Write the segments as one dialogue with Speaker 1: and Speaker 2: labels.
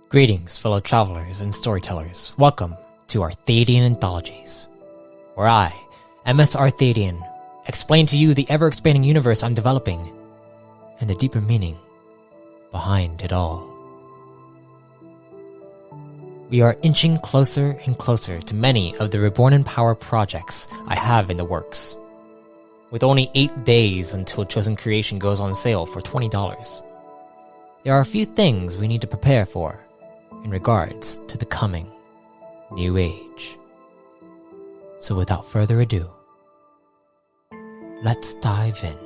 Speaker 1: Greetings, fellow travelers and storytellers. Welcome to Arthadian Anthologies, where I, MS Arthadian, explain to you the ever-expanding universe I'm developing and the deeper meaning behind it all. We are inching closer and closer to many of the Reborn in Power projects I have in the works. With only 8 days until Chosen Creation goes on sale for $20, there are a few things we need to prepare for in regards to the coming New Age. So without further ado, let's dive in.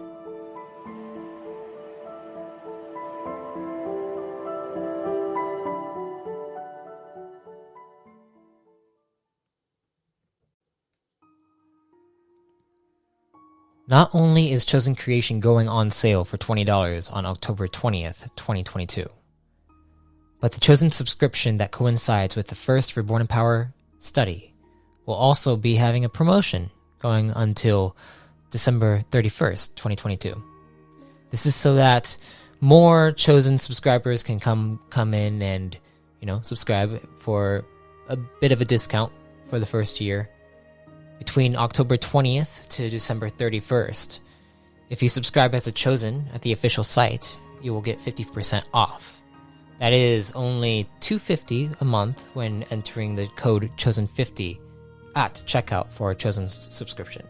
Speaker 1: Not only is Chosen Creation going on sale for $20 on October 20th, 2022, but the Chosen subscription that coincides with the first Reborn in Power study will also be having a promotion going until December 31st, 2022. This is so that more Chosen subscribers can come in and, subscribe for a bit of a discount for the first year. Between October 20th to December 31st, if you subscribe as a Chosen at the official site, you will get 50% off. That is only $250 a month when entering the code Chosen50 at checkout for a Chosen subscription.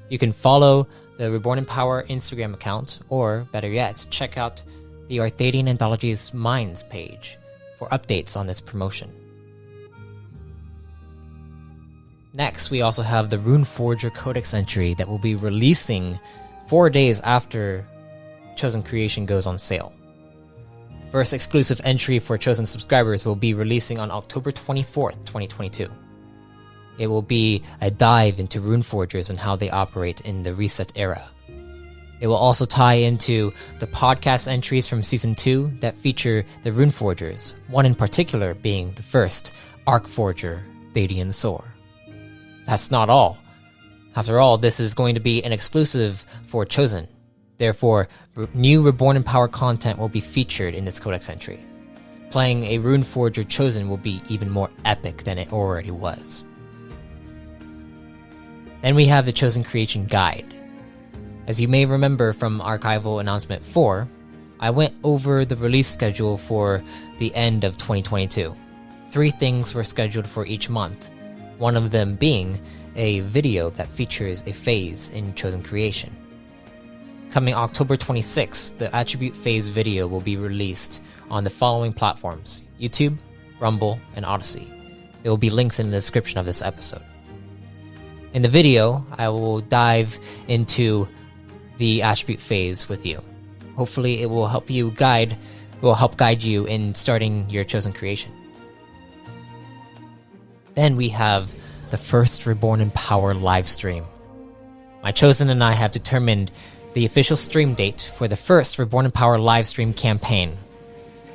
Speaker 1: You can follow the Reborn in Power Instagram account, or better yet, check out the Arthadian Anthologies Minds page for updates on this promotion. Next, we also have the Runeforger Codex Entry that will be releasing 4 days after Chosen Creation goes on sale. The first exclusive entry for Chosen subscribers will be releasing on October 24th, 2022. It will be a dive into Runeforgers and how they operate in the Reset era. It will also tie into the podcast entries from Season 2 that feature the Runeforgers, one in particular being the first Archforger Thadian Sor. That's not all. After all, this is going to be an exclusive for Chosen. Therefore, new Reborn in Power content will be featured in this Codex entry. Playing a Runeforger Chosen will be even more epic than it already was. Then we have the Chosen Creation Guide. As you may remember from Archival Announcement 4, I went over the release schedule for the end of 2022. 3 things were scheduled for each month, one of them being a video that features a phase in Chosen Creation. Coming October 26th, the Attribute Phase video will be released on the following platforms: YouTube, Rumble, and Odyssey. There will be links in the description of this episode. In the video, I will dive into the Attribute Phase with you. Hopefully it will help guide you in starting your Chosen Creation. Then we have the first Reborn in Power livestream. My Chosen and I have determined the official stream date for the first Reborn in Power livestream campaign.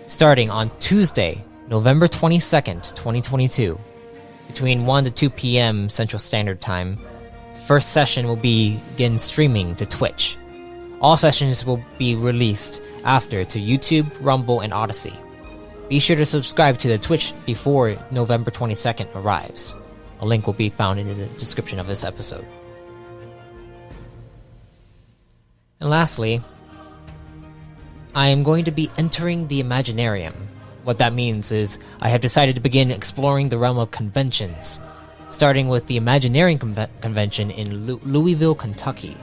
Speaker 1: Starting on Tuesday, November 22nd, 2022, between 1 to 2 p.m. Central Standard Time, the first session will begin streaming to Twitch. All sessions will be released after to YouTube, Rumble, and Odyssey. Be sure to subscribe to the Twitch before November 22nd arrives. A link will be found in the description of this episode. And lastly, I am going to be entering the Imaginarium. What that means is I have decided to begin exploring the realm of conventions, starting with the Imaginarium convention in Louisville, Kentucky.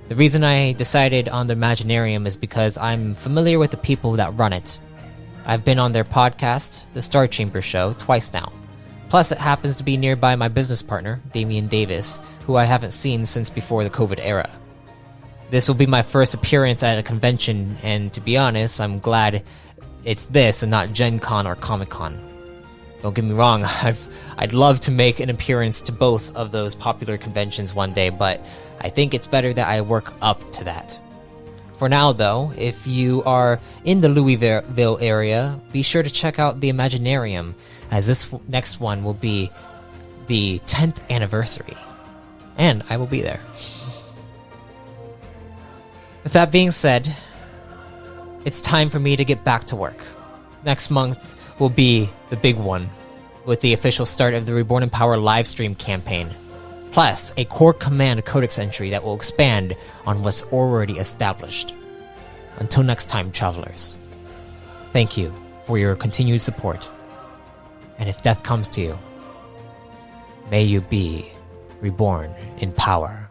Speaker 1: The reason I decided on the Imaginarium is because I'm familiar with the people that run it. I've been on their podcast, The Star Chamber Show, twice now. Plus, it happens to be nearby my business partner, Damian Davis, who I haven't seen since before the COVID era. This will be my first appearance at a convention, and to be honest, I'm glad it's this and not Gen Con or Comic Con. Don't get me wrong, I'd love to make an appearance to both of those popular conventions one day, but I think it's better that I work up to that. For now, though, if you are in the Louisville area, be sure to check out the Imaginarium, as this next one will be the 10th anniversary. And I will be there. With that being said, it's time for me to get back to work. Next month, will be the big one, with the official start of the Reborn in Power livestream campaign, plus a core command Codex Entry that will expand on what's already established. Until next time, travelers, thank you for your continued support, and if death comes to you, may you be reborn in power.